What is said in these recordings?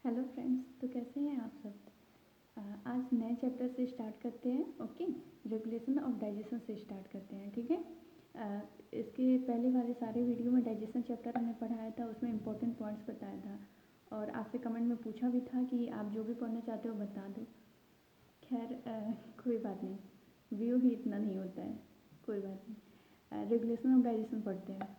Hello friends, तो कैसे हैं आप सब। आज नए चैप्टर से स्टार्ट करते हैं। ओके, रेगुलेशन ऑफ डाइजेशन से स्टार्ट करते हैं। ठीक है। इसके पहले वाले सारे वीडियो में डाइजेशन चैप्टर हमने पढ़ाया था, उसमें इंपॉर्टेंट पॉइंट्स बताया था और आपसे कमेंट में पूछा भी था कि आप जो भी पढ़ना चाहते हो बता दो। खैर कोई बात नहीं, व्यू ही इतना नहीं होता है, कोई बात नहीं। रेगुलेशन ऑफ डाइजेशन पढ़ते हैं।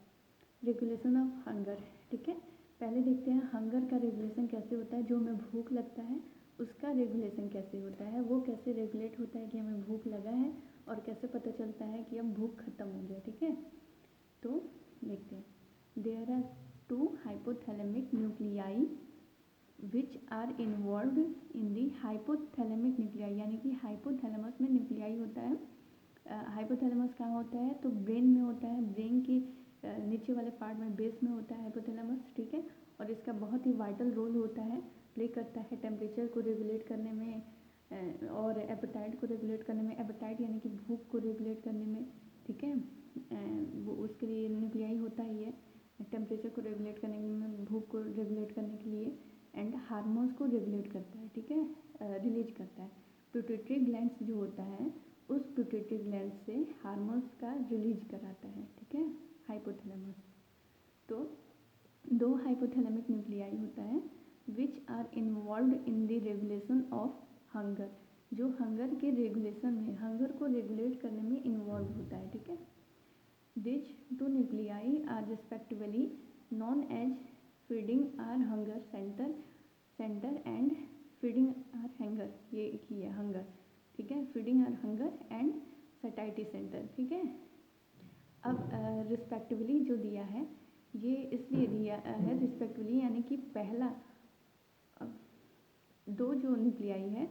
Regulation of hunger. ठीक है, पहले देखते हैं हंगर का रेगुलेशन कैसे होता है। जो हमें भूख लगता है उसका रेगुलेशन कैसे होता है, वो कैसे रेगुलेट होता है कि हमें भूख लगा है और कैसे पता चलता है कि अब भूख खत्म हो गया। ठीक है, तो देखते हैं। There are 2 hypothalamic nuclei which are involved in the hypothalamic nuclei, यानी कि हाइपोथैलेमस में न्यूक्लियाई होता है। हाइपोथैलेमस कहाँ होता है, तो ब्रेन में होता है। ब्रेन की नीचे वाले पार्ट में बेस में होता है हाइपोथैलेमस। ठीक है, और इसका बहुत ही वाइटल रोल होता है, प्ले करता है टेम्परेचर को रेगुलेट करने में और एपेटाइट को रेगुलेट करने में। एपेटाइट यानी कि भूख को रेगुलेट करने में। ठीक है, वो उसके लिए न्यूक्लियाई होता ही है, टेम्परेचर को रेगुलेट करने में, भूख को रेगुलेट करने के लिए, एंड हार्मोन्स को रेगुलेट करता है। ठीक है, रिलीज करता है। पिट्यूटरी ग्लैंड्स जो होता है उस पिट्यूटरी ग्लैंड से हार्मोन्स का रिलीज कराता है। ठीक है, हाइपोथैलेमस। तो 2 हाइपोथैलेमिक न्यूक्लियाई होता है which are involved in the regulation of hunger, जो हंगर के रेगुलेशन में, हंगर को रेगुलेट करने में इन्वॉल्व होता है। ठीक है, this 2 nuclei are respectively known as feeding or hunger centre and feeding or hunger, ये एक ही है हंगर। ठीक है, feeding or hunger and satisfy center. ठीक है, अब रिस्पेक्टिवली जो दिया है ये इसलिए दिया है रिस्पेक्टिवली, यानी कि पहला 2 जो न्यूक्लियाई है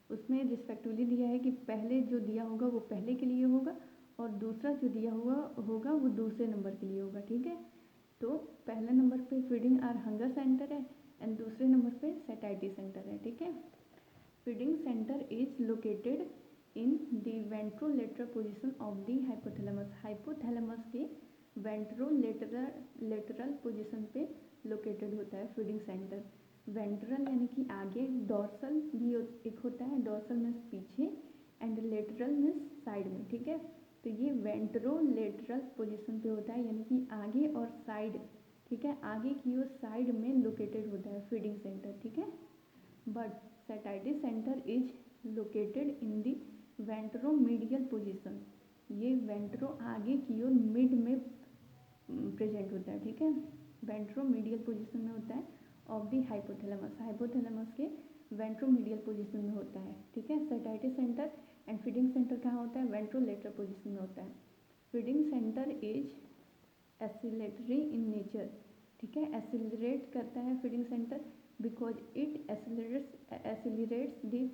उसमें रिस्पेक्टिवली दिया है कि पहले जो दिया होगा वो पहले के लिए होगा और दूसरा जो दिया होगा वो दूसरे नंबर के लिए होगा। ठीक है, तो पहले नंबर पे फीडिंग आर हंगर सेंटर है एंड दूसरे नंबर पे सैटिस्फाई सेंटर है। ठीक है, feeding centre is located in the ventrolateral position of the hypothalamus, hypothalamus के वेंट्रोलेटरल पोजीशन पे लोकेटेड होता है फीडिंग सेंटर। वेंट्रल यानी कि आगे, डॉर्सल भी एक होता है, डॉर्सल मीन्स पीछे एंड लेटरल मीन्स साइड में। ठीक है, तो ये वेंट्रोलेटरल पोजीशन पे होता है, यानी कि आगे और साइड। ठीक है, आगे की ओर साइड में लोकेटेड होता है फीडिंग सेंटर। ठीक है, but satisfy centre is located in the ventromedial position, ये वेंट्रो आगे की ओर मिड में प्रेजेंट होता है। ठीक है, वेंट्रोमीडियल पोजीशन में होता है ऑफ दी हाइपोथैलेमस, हाइपोथैलेमस के वेंट्रोमीडियल पोजीशन में होता है। ठीक है, satisfy centre and feeding centre कहाँ होता है, वेंट्रोलेटरल पोजीशन में होता है। Feeding centre is acceleratory in nature. ठीक है, एसिलरेट करता है feeding centre because it accelerates the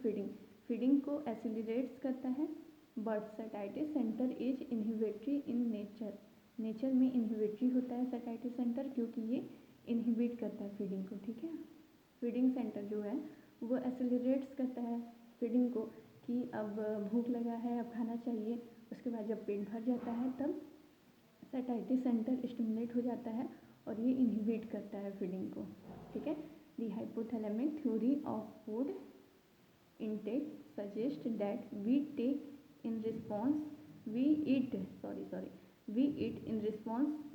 feeding को एसिलरेट्स करता है। But satisfy centre is inhibitory in nature में इनहिबिटरी होता है सैटिस्फाई सेंटर, क्योंकि ये इनहिबिट करता है फीडिंग को। ठीक है, फीडिंग सेंटर जो है वो एसिलरेट्स करता है फीडिंग को कि अब भूख लगा है, अब खाना चाहिए। उसके बाद जब पेट भर जाता है तब सैटिस्फाई सेंटर स्टिमुलेट हो जाता है और ये इनहिबिट करता है फीडिंग को। ठीक है, the hypothalamic theory of food intake suggest that we eat in response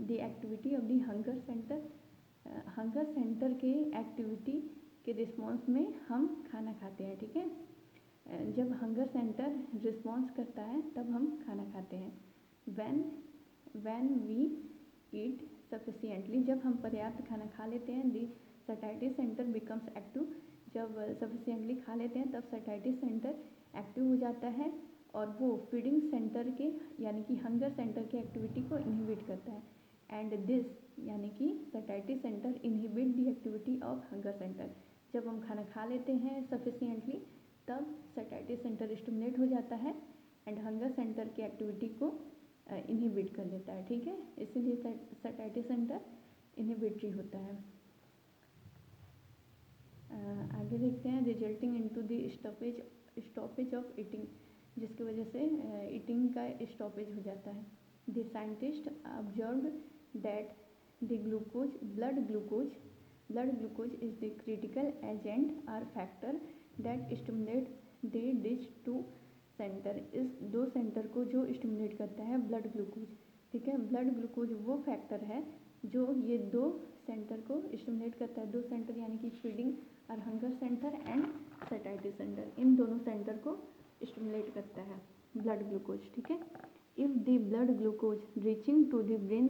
the activity of the hunger center, hunger centre के एक्टिविटी के रिस्पॉन्स में हम खाना खाते हैं। ठीक है, जब हंगर सेंटर रिस्पॉन्स करता है तब हम खाना खाते हैं। when we eat sufficiently, जब हम पर्याप्त खाना खा लेते हैं, the satiety center becomes active, जब सफिशिएंटली खा लेते हैं तब सैटिस्फाई सेंटर एक्टिव हो जाता है और वो फीडिंग सेंटर के यानी कि हंगर सेंटर के एक्टिविटी को इनहिबिट करता है। एंड दिस यानी कि satisfy centre inhibit the activity of hunger center, जब हम खाना खा लेते हैं सफिशिएंटली तब सैटिस्फाई सेंटर स्टिमुलेट हो जाता है एंड हंगर सेंटर की एक्टिविटी को इनहिबिट कर लेता है। ठीक है, इसीलिए सैटिस्फाई सेंटर इनहिबिटरी होता है। आगे देखते हैं, resulting into the stoppage of eating, जिसकी वजह से ईटिंग का स्टॉपेज हो जाता है। The scientist observe that the blood blood glucose is the critical agent और factor that stimulate the ditch to centre. इस दो सेंटर को जो स्टिमुलेट करता है ब्लड ग्लूकोज, ठीक है। ब्लड ग्लूकोज वो फैक्टर है जो ये दो सेंटर को स्टिमुलेट करता है। दो सेंटर यानी कि फीडिंग और hunger centre and satisfactory centre, इन दोनों सेंटर को स्टिमुलेट करता है ब्लड ग्लूकोज, ठीक है। If the blood glucose reaching to the brain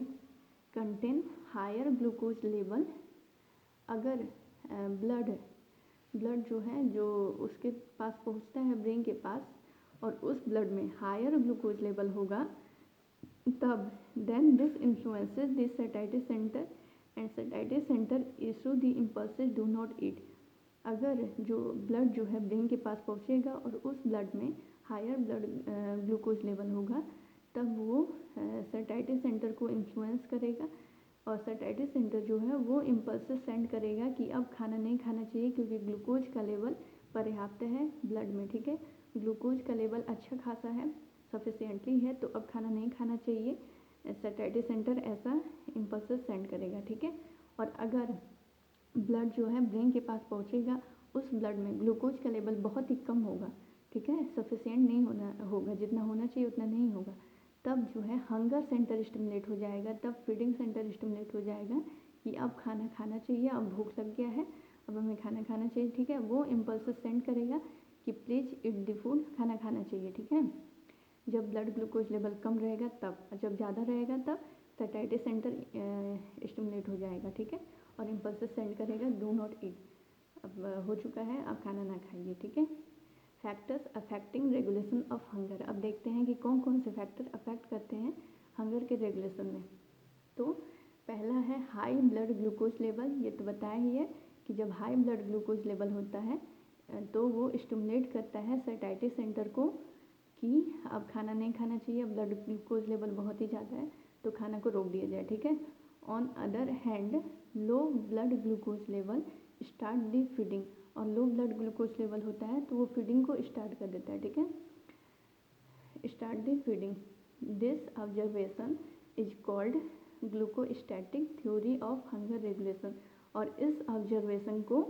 contain higher glucose level, अगर ब्लड जो है जो उसके पास पहुंचता है ब्रेन के पास और उस ब्लड में हायर ग्लूकोज लेवल होगा, तब then this influences the satisfactory center and satisfactory center issue the impulses do not eat. अगर जो ब्लड जो है ब्रेन के पास पहुंचेगा और उस ब्लड में हायर ब्लड ग्लूकोज लेवल होगा, तब वो सैटिस्फैक्टरी सेंटर को इन्फ्लुएंस करेगा और सैटिस्फैक्टरी सेंटर जो है वो इम्पल्सेस सेंड करेगा कि अब खाना नहीं खाना चाहिए क्योंकि ग्लूकोज का लेवल पर्याप्त है ब्लड में, ठीक है। ग्लूकोज का लेवल अच्छा खासा है, सफिशिएंटली है, तो अब खाना नहीं खाना चाहिए। सैटिस्फैक्टरी सेंटर ऐसा इम्पल्सेस सेंड करेगा, ठीक है। और अगर ब्लड जो है ब्रेन के पास पहुंचेगा, उस ब्लड में ग्लूकोज का लेवल बहुत ही कम होगा, ठीक है, सफिशिएंट नहीं होगा, जितना होना चाहिए उतना नहीं होगा, तब जो है हंगर सेंटर स्टिमुलेट हो जाएगा, तब फीडिंग सेंटर स्टिमुलेट हो जाएगा कि अब खाना खाना चाहिए, अब भूख लग गया है, अब हमें खाना खाना चाहिए, ठीक है। वो इम्पल्सेस सेंड करेगा कि प्लीज़ ईट द फूड, खाना खाना चाहिए, ठीक है। जब ब्लड ग्लूकोज लेवल कम रहेगा तब, जब ज़्यादा रहेगा तब सैटिस्फैक्टरी सेंटर स्टिमुलेट हो जाएगा, ठीक है, और इम्पल्सेस सेंड करेगा डू नॉट ईट, अब हो चुका है, अब खाना ना खाइए, ठीक है। Factors affecting regulation of hunger. अब देखते हैं कि कौन कौन से फैक्टर अफेक्ट करते हैं हंगर के रेगुलेशन में। तो पहला है हाई ब्लड ग्लूकोज लेवल। ये तो बताया ही है कि जब हाई ब्लड ग्लूकोज लेवल होता है तो वो स्टिमुलेट करता है सैटिस्फैक्टरी सेंटर को कि अब खाना नहीं खाना चाहिए, ब्लड ग्लूकोज लेवल बहुत ही ज़्यादा है तो खाना को रोक दिया जाए, ठीक है। On other hand low blood glucose level start the feeding, और लो ब्लड ग्लूकोज लेवल होता है तो वो फीडिंग को स्टार्ट कर देता है, ठीक है, start the feeding. This observation is called glucostatic theory of hunger regulation, और इस ऑब्जर्वेशन को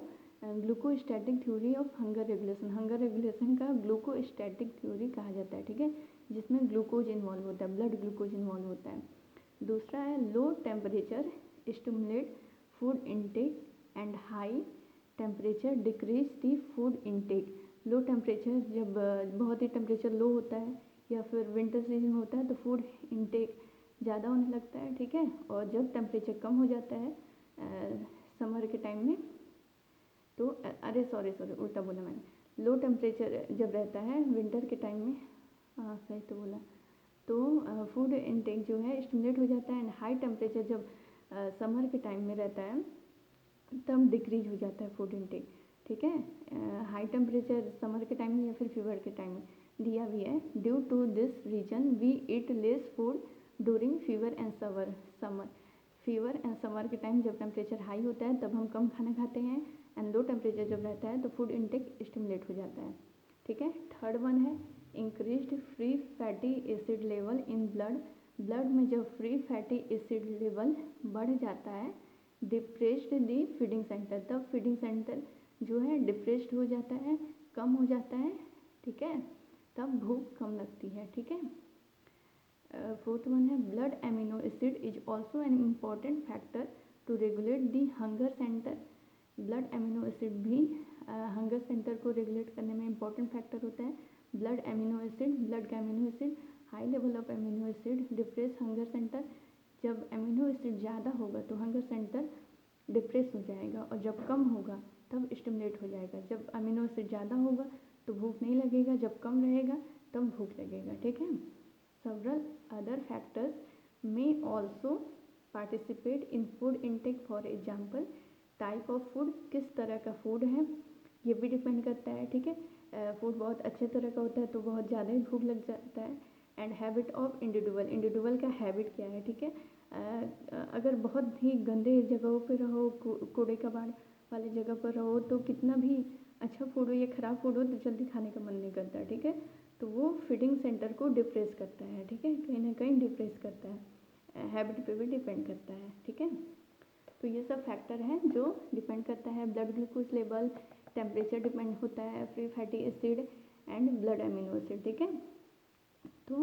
glucostatic theory of hunger regulation का ग्लूकोस्टैटिक थ्योरी कहा जाता है, ठीक है, जिसमें ग्लूकोज इन्वॉल्व होता है, ब्लड ग्लूकोज इन्वॉल्व होता है। दूसरा है low temperature stimulate food intake and high temperature decrease the food intake. Low temperature, जब बहुत ही टेम्परेचर लो होता है या फिर विंटर सीजन में होता है तो फूड इनटेक ज़्यादा होने लगता है, ठीक है, और जब टेम्परेचर कम हो जाता है समर के टाइम में तो सॉरी उल्टा बोला मैंने, लो टेम्परेचर जब रहता है विंटर के टाइम में, सही तो बोला, तो फूड इनटेक जो है स्टिमुलेट हो जाता है, एंड हाई टेम्परेचर जब समर के टाइम में रहता है तब डिक्रीज हो जाता है फूड इनटेक, ठीक है। हाई टेम्परेचर समर के टाइम में या फिर फीवर के टाइम में दिया भी है। Due to this reason we eat less food during fever and summer. Fever and summer के टाइम जब टेम्परेचर हाई होता है तब हम कम खाना खाते हैं, एंड लो टेम्परेचर जब रहता है तो फूड इनटेक स्टिमुलेट हो जाता है, ठीक है। थर्ड वन है increased free fatty acid level in blood में जब फ्री फैटी एसिड लेवल बढ़ जाता है, डिप्रेस्ड दी फीडिंग सेंटर, तब फीडिंग सेंटर जो है डिप्रेस्ड हो जाता है, कम हो जाता है, ठीक है, तब भूख कम लगती है, ठीक है। फोर्थ वन है blood amino acid is also an important factor to regulate the hunger center. Blood amino acid भी हंगर सेंटर को रेगुलेट करने में इम्पॉर्टेंट फैक्टर होता है। ब्लड का amino acid, high level of amino acid depress hunger center. जब amino acid ज़्यादा होगा तो हंगर सेंटर डिप्रेस हो जाएगा, और जब कम होगा तब स्टिमुलेट हो जाएगा। जब अमीनो एसिड ज़्यादा होगा तो भूख नहीं लगेगा, जब कम रहेगा तब भूख लगेगा, ठीक है। several other factors may also participate in food intake, for example type of food, किस तरह का फूड है ये भी डिपेंड करता है, ठीक है। फूड बहुत अच्छे तरह का होता है तो बहुत ज़्यादा ही भूख लग जाता है। एंड हैबिट ऑफ इंडिविजुअल का हैबिट क्या है, ठीक है। अगर बहुत ही गंदे जगहों पे रहो, कूड़े कबाड़ वाले जगह पर रहो, तो कितना भी अच्छा फूड हो या ख़राब फूड हो तो जल्दी खाने का मन नहीं करता, ठीक है, तो वो फीडिंग सेंटर को डिप्रेस करता है, ठीक है, कहीं ना कहीं डिप्रेस करता है, हैबिट पे भी डिपेंड करता है, ठीक है। तो ये सब फैक्टर है जो डिपेंड करता है। Blood glucose level, temperature depend होता है, free fatty acid and blood amino acid, ठीक है। तो